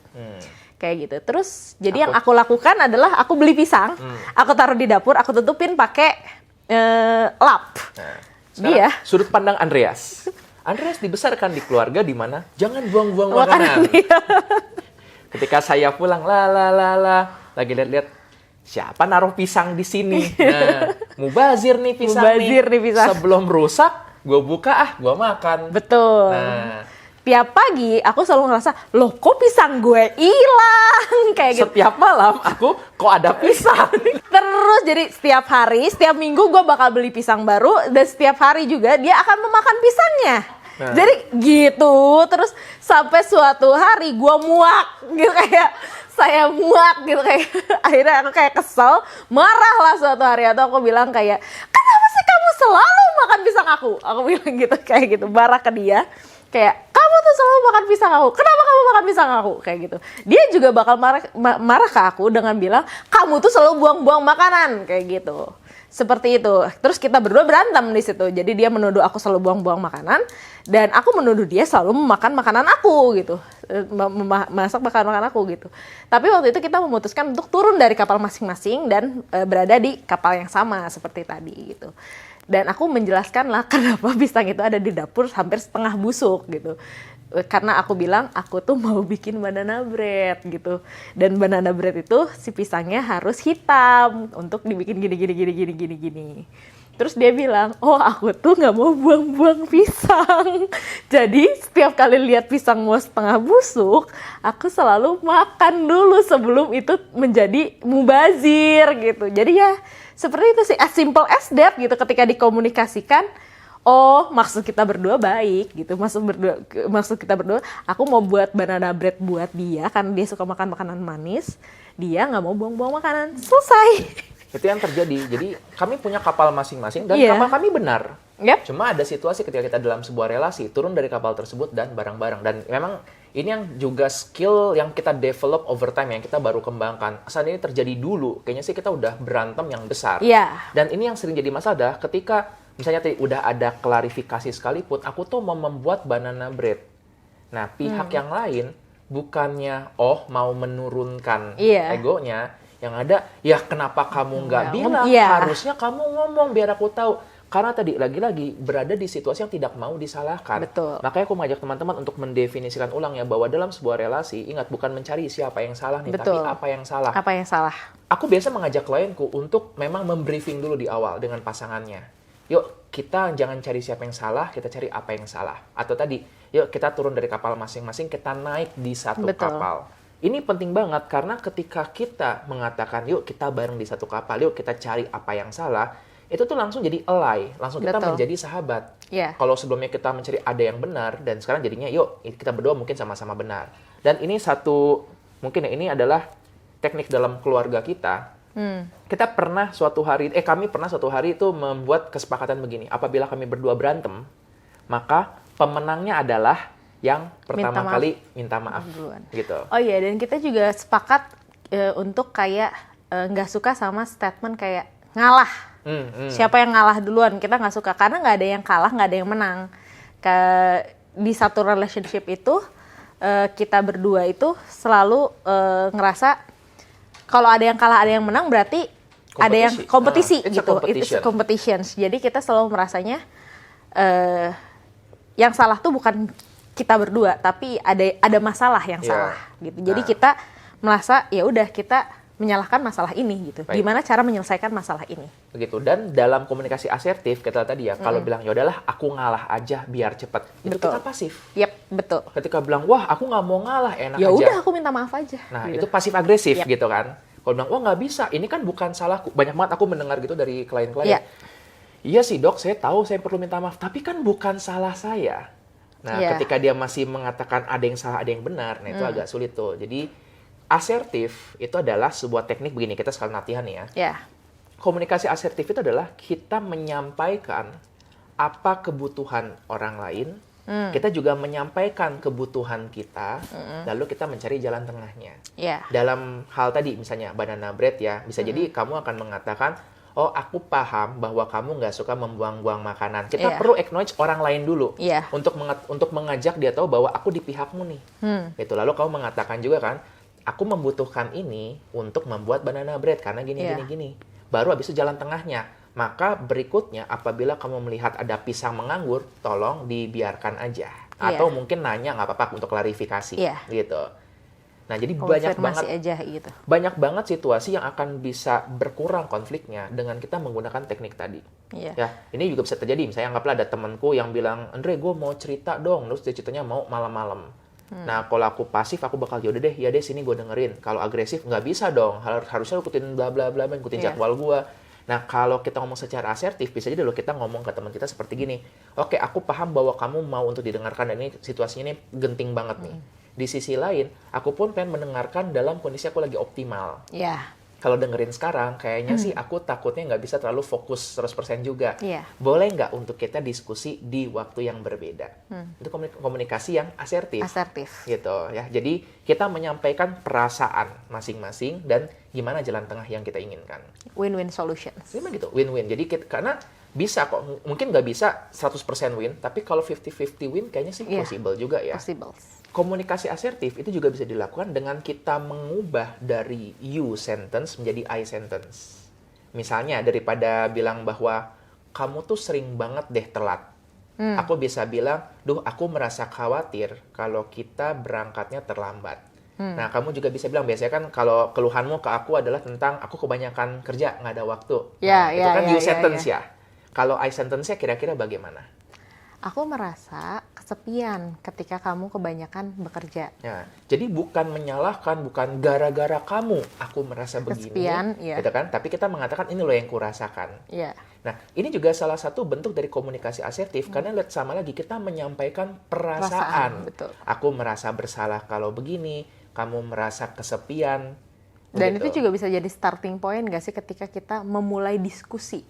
Kayak gitu. Terus jadi yang aku lakukan adalah aku beli pisang, aku taruh di dapur, aku tutupin pakai lap. Nah, Dia sudut pandang Andreas. Andreas dibesarkan di keluarga di mana jangan buang-buang makanan. Ketika saya pulang, lagi lihat-lihat siapa naruh pisang di sini. Nah, mubazir nih pisang nih. Sebelum rusak, gue buka gue makan. Betul. Nah, tiap pagi aku selalu ngerasa, loh kok pisang gue hilang kayak gitu. Setiap malam aku kok ada pisang. Terus jadi setiap hari, setiap minggu gue bakal beli pisang baru dan setiap hari juga dia akan memakan pisangnya. Nah. Jadi gitu, terus sampai suatu hari gue muak gitu kayak saya muak gitu kayak akhirnya aku kayak kesel, marah lah suatu hari atau aku bilang kayak kenapa sih kamu selalu makan pisang aku bilang gitu kayak gitu, marah ke dia. Kayak, kamu tuh selalu makan pisang aku. Kenapa kamu makan pisang aku? Kayak gitu. Dia juga bakal marah ke aku dengan bilang, kamu tuh selalu buang-buang makanan. Kayak gitu. Seperti itu. Terus kita berdua berantem di situ. Jadi dia menuduh aku selalu buang-buang makanan. Dan aku menuduh dia selalu memakan makanan aku gitu. Masak makanan aku gitu. Tapi waktu itu kita memutuskan untuk turun dari kapal masing-masing dan berada di kapal yang sama seperti tadi gitu. Dan aku menjelaskan lah kenapa pisang itu ada di dapur hampir setengah busuk gitu. Karena aku bilang aku tuh mau bikin banana bread gitu. Dan banana bread itu si pisangnya harus hitam untuk dibikin gini. Terus dia bilang, oh aku tuh gak mau buang-buang pisang. Jadi setiap kali lihat pisang mau setengah busuk, aku selalu makan dulu sebelum itu menjadi mubazir gitu. Jadi ya seperti itu sih, as simple as that gitu. Ketika dikomunikasikan, oh maksud kita berdua baik gitu. Maksud kita berdua, aku mau buat banana bread buat dia karena dia suka makan makanan manis. Dia gak mau buang-buang makanan. Selesai. Itu yang terjadi. Jadi kami punya kapal masing-masing dan kapal kami benar. Yep. Cuma ada situasi ketika kita dalam sebuah relasi, turun dari kapal tersebut dan bareng-bareng. Dan memang ini yang juga skill yang kita develop over time, yang kita baru kembangkan. Saat ini terjadi dulu, kayaknya sih kita udah berantem yang besar. Yeah. Dan ini yang sering jadi masalah ketika misalnya tadi udah ada klarifikasi sekalipun, aku tuh mau membuat banana bread. Nah, pihak yang lain bukannya mau menurunkan egonya, yang ada, ya kenapa kamu nggak bilang? Harusnya kamu ngomong biar aku tahu. Karena tadi lagi-lagi berada di situasi yang tidak mau disalahkan. Betul. Makanya aku mengajak teman-teman untuk mendefinisikan ulang ya bahwa dalam sebuah relasi, ingat bukan mencari siapa yang salah nih, Betul. tapi apa yang salah. Apa yang salah? Aku biasa mengajak klienku untuk memang membriefing dulu di awal dengan pasangannya. Yuk, kita jangan cari siapa yang salah, kita cari apa yang salah. Atau tadi, yuk kita turun dari kapal masing-masing, kita naik di satu kapal. Ini penting banget karena ketika kita mengatakan yuk kita bareng di satu kapal, yuk kita cari apa yang salah, itu tuh langsung jadi ally, langsung kita menjadi sahabat. Kalau sebelumnya kita mencari ada yang benar dan sekarang jadinya yuk kita berdua mungkin sama-sama benar. Dan ini mungkin ini adalah teknik dalam keluarga kita. Kita pernah kami pernah suatu hari itu membuat kesepakatan begini, apabila kami berdua berantem, maka pemenangnya adalah yang pertama kali minta maaf duluan. Gitu. Oh iya, dan kita juga sepakat untuk kayak nggak suka sama statement kayak ngalah. Siapa yang ngalah duluan, kita nggak suka. Karena nggak ada yang kalah, nggak ada yang menang. Di satu relationship itu, kita berdua itu selalu ngerasa kalau ada yang kalah, ada yang menang, berarti ada yang kompetisi gitu. It's a competition. Jadi kita selalu merasanya yang salah tuh bukan kita berdua, tapi ada masalah yang salah gitu. Jadi kita merasa ya udah kita menyalahkan masalah ini gitu. Baik. Gimana cara menyelesaikan masalah ini? Begitu. Dan dalam komunikasi asertif kita tadi ya, kalau bilang ya udahlah aku ngalah aja biar cepet, itu Betul. kita pasif. Yep, betul. Ketika bilang wah aku nggak mau ngalah, enak Ya aja. udah aku minta maaf aja. Nah, gitu. itu pasif agresif Yap. gitu kan. Kalau bilang, oh nggak bisa, ini kan bukan salahku. Banyak banget aku mendengar gitu dari klien-klien. Iya. Iya sih dok, saya tahu saya perlu minta maaf, tapi kan bukan salah saya. Nah, Iya. ketika dia masih mengatakan ada yang salah, ada yang benar, nah itu agak sulit tuh. Jadi, asertif itu adalah sebuah teknik begini, kita sekalian latihan ya. Ya, Komunikasi asertif itu adalah kita menyampaikan apa kebutuhan orang lain, kita juga menyampaikan kebutuhan kita, lalu kita mencari jalan tengahnya. ya, Dalam hal tadi, misalnya banana bread ya, bisa jadi kamu akan mengatakan, oh aku paham bahwa kamu nggak suka membuang-buang makanan. Kita Iya. perlu acknowledge orang lain dulu, Iya. untuk mengajak dia tahu bahwa aku di pihakmu nih. Gitu. Lalu kamu mengatakan juga kan, aku membutuhkan ini untuk membuat banana bread karena gini, Iya. gini, gini. Baru habis itu jalan tengahnya. Maka berikutnya, apabila kamu melihat ada pisang menganggur, tolong dibiarkan aja. Atau mungkin nanya nggak apa-apa untuk klarifikasi. Iya. Gitu. Nah, jadi banyak banget konfirmasi aja gitu. banyak banget situasi yang akan bisa berkurang konfliknya dengan kita menggunakan teknik tadi. Iya. Ya, ini juga bisa terjadi. Misalnya anggaplah ada temanku yang bilang, Andre, gue mau cerita dong. Terus dia ceritanya mau malam-malam. Nah, kalau aku pasif, aku bakal ya deh, sini gue dengerin. Kalau agresif, nggak bisa dong. Harusnya lu ikutin bla bla bla, ikutin Iya. jadwal gue. Nah, kalau kita ngomong secara asertif, bisa jadi loh kita ngomong ke teman kita seperti gini. Oke, aku paham bahwa kamu mau untuk didengarkan dan ini situasinya ini genting banget nih. Di sisi lain, aku pun pengen mendengarkan dalam kondisi aku lagi optimal. Ya, Kalau dengerin sekarang, kayaknya sih aku takutnya nggak bisa terlalu fokus 100% juga. Iya. Boleh nggak untuk kita diskusi di waktu yang berbeda? Itu komunikasi yang asertif. asertif. Gitu ya. Jadi kita menyampaikan perasaan masing-masing dan gimana jalan tengah yang kita inginkan. Win-win solutions. Memang gitu, win-win. Jadi karena bisa kok, mungkin nggak bisa 100% win, tapi kalau 50-50 win kayaknya sih Iya. possible juga ya. Possible. Komunikasi asertif itu juga bisa dilakukan dengan kita mengubah dari you sentence menjadi I sentence. Misalnya daripada bilang bahwa kamu tuh sering banget deh telat. Aku bisa bilang, duh aku merasa khawatir kalau kita berangkatnya terlambat. Nah kamu juga bisa bilang, biasanya kan kalau keluhanmu ke aku adalah tentang aku kebanyakan kerja, nggak ada waktu. Ya, Itu ya, kan ya, you ya, sentence ya. Kalau I sentence-nya kira-kira bagaimana? Aku merasa kesepian ketika kamu kebanyakan bekerja. Ya, jadi bukan menyalahkan, bukan gara-gara kamu aku merasa begini, Kesepian, iya. gitu kan? Tapi kita mengatakan ini loh yang kurasakan. Iya. Nah, ini juga salah satu bentuk dari komunikasi asertif karena lihat sama lagi kita menyampaikan perasaan. Betul. Aku merasa bersalah kalau begini, kamu merasa kesepian. Dan begitu. itu juga bisa jadi starting point nggak sih ketika kita memulai diskusi.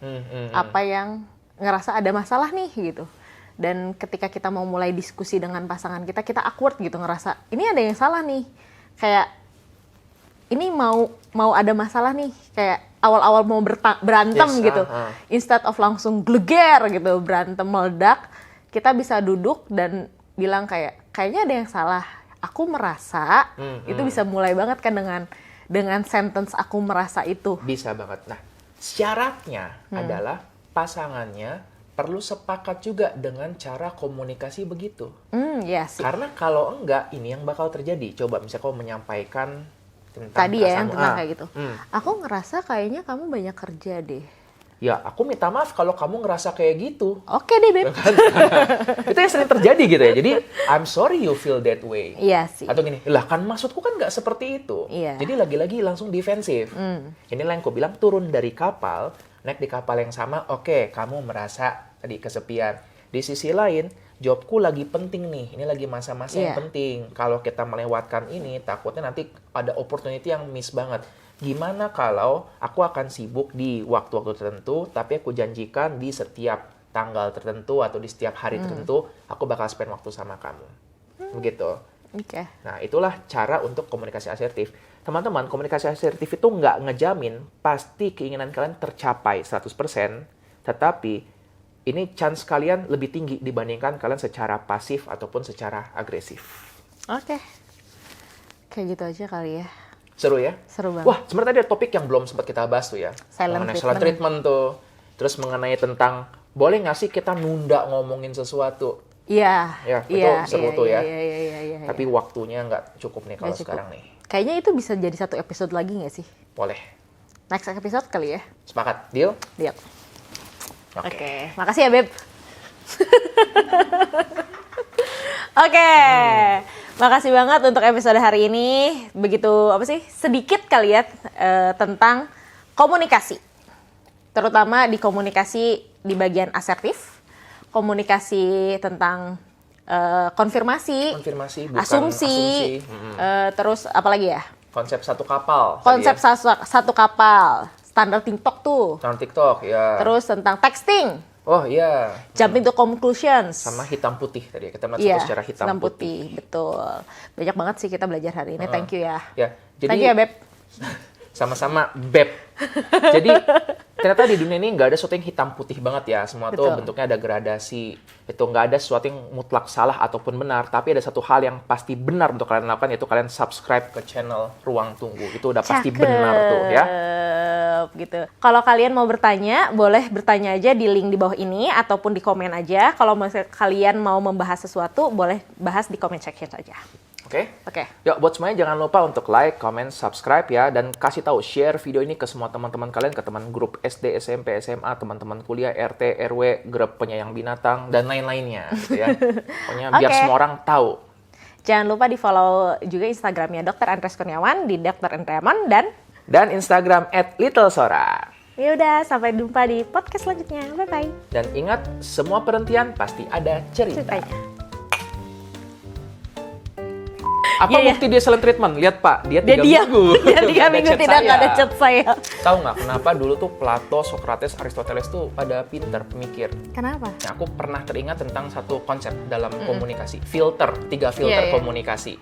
Hmm. Apa yang ngerasa ada masalah nih gitu. Dan ketika kita mau mulai diskusi dengan pasangan kita, kita awkward gitu, ngerasa ini ada yang salah nih. Kayak ini mau ada masalah nih, kayak awal-awal mau berantem Yes, gitu. Instead of langsung gleger gitu, berantem meledak, kita bisa duduk dan bilang kayaknya ada yang salah. Aku merasa itu bisa mulai banget kan dengan sentence aku merasa itu. Bisa banget. Nah, syaratnya adalah pasangannya perlu sepakat juga dengan cara komunikasi begitu. Ya sih. Karena kalau enggak, ini yang bakal terjadi. Coba misalnya kamu menyampaikan tentang Tadi ya yang perasaanmu. tentang kayak gitu. Aku ngerasa kayaknya kamu banyak kerja deh. Ya, aku minta maaf kalau kamu ngerasa kayak gitu. Oke deh, Beb. Itu yang sering terjadi gitu ya. Jadi, I'm sorry you feel that way. Iya sih. Atau gini, lah kan maksudku kan nggak seperti itu. Iya. Jadi lagi-lagi langsung defensif. Inilah yang aku bilang, turun dari kapal, naik di kapal yang sama, oke, kamu merasa tadi kesepian. Di sisi lain, jobku lagi penting nih. Ini lagi masa-masa yang Iya. penting. Kalau kita melewatkan ini, takutnya nanti ada opportunity yang miss banget. Gimana kalau aku akan sibuk di waktu-waktu tertentu, tapi aku janjikan di setiap tanggal tertentu atau di setiap hari tertentu, aku bakal spend waktu sama kamu. Begitu. Oke. Nah, itulah cara untuk komunikasi asertif. Teman-teman, komunikasi asertif itu nggak ngejamin pasti keinginan kalian tercapai 100%, tetapi ini chance kalian lebih tinggi dibandingkan kalian secara pasif ataupun secara agresif. Oke. Kayak gitu aja kali ya. Seru ya? Seru banget. Wah, sebenarnya tadi ada topik yang belum sempat kita bahas tuh ya. Silent Mengenai treatment. silent treatment tuh. Terus mengenai tentang, boleh nggak sih kita nunda ngomongin sesuatu? Iya. Ya, itu seru tuh ya. Iya. Tapi waktunya nggak cukup nih kalau Nggak cukup. sekarang nih. Kayaknya itu bisa jadi satu episode lagi nggak sih? Boleh. Next episode kali ya. Sepakat? Deal? Deal. Oke. Oke, makasih ya Beb. Oke, makasih banget untuk episode hari ini. Begitu apa sih? Sedikit kali ya tentang komunikasi. Terutama di komunikasi di bagian asertif, komunikasi tentang konfirmasi, Bukan asumsi. Terus apa lagi ya? Konsep satu kapal. Konsep tadi ya. satu kapal, standar TikTok tuh. Tentang TikTok, ya. Terus tentang texting, Oh iya. jumping to conclusions. Sama hitam putih tadi ya. Kita melihat Iya, satu secara hitam putih. betul. Banyak banget sih kita belajar hari ini. Thank you ya. Ya, jadi Thank you ya, Beb. sama-sama Beb. Jadi ternyata di dunia ini nggak ada sesuatu yang hitam putih banget ya. Semua tuh Betul. bentuknya ada gradasi. Itu nggak ada sesuatu yang mutlak salah ataupun benar. Tapi ada satu hal yang pasti benar untuk kalian lakukan, yaitu kalian subscribe ke channel Ruang Tunggu. Itu udah pasti benar tuh ya. Gitu. Kalau kalian mau bertanya, boleh bertanya aja di link di bawah ini ataupun di komen aja. Kalau kalian mau membahas sesuatu, boleh bahas di comment section aja. Oke? Oke. Yuk, buat semuanya jangan lupa untuk like, comment, subscribe ya. Dan kasih tahu, share video ini ke semua teman-teman kalian. Ke teman grup SD, SMP, SMA, teman-teman kuliah, RT, RW, grup penyayang binatang, dan lain-lainnya. Gitu ya. Pokoknya biar Oke. semua orang tahu. Jangan lupa di follow juga Instagramnya Dr. Andres Kurniawan di Dr. Andreaman Dan Instagram @littlesora. ya udah sampai jumpa di podcast selanjutnya. Bye bye. Dan ingat, semua perhentian pasti ada cerita. Ceritanya. Apa Iya, bukti dia silent treatment? Lihat Pak, dia 3 Dia minggu. dia 3 Nggak ada minggu chat tidak saya. ada chat saya. Tahu nggak kenapa dulu tuh Plato, Socrates, Aristoteles tuh pada pinter, pemikir. Kenapa? Nah, aku pernah teringat tentang satu konsep dalam komunikasi. Filter, 3 filter Iya, iya. komunikasi.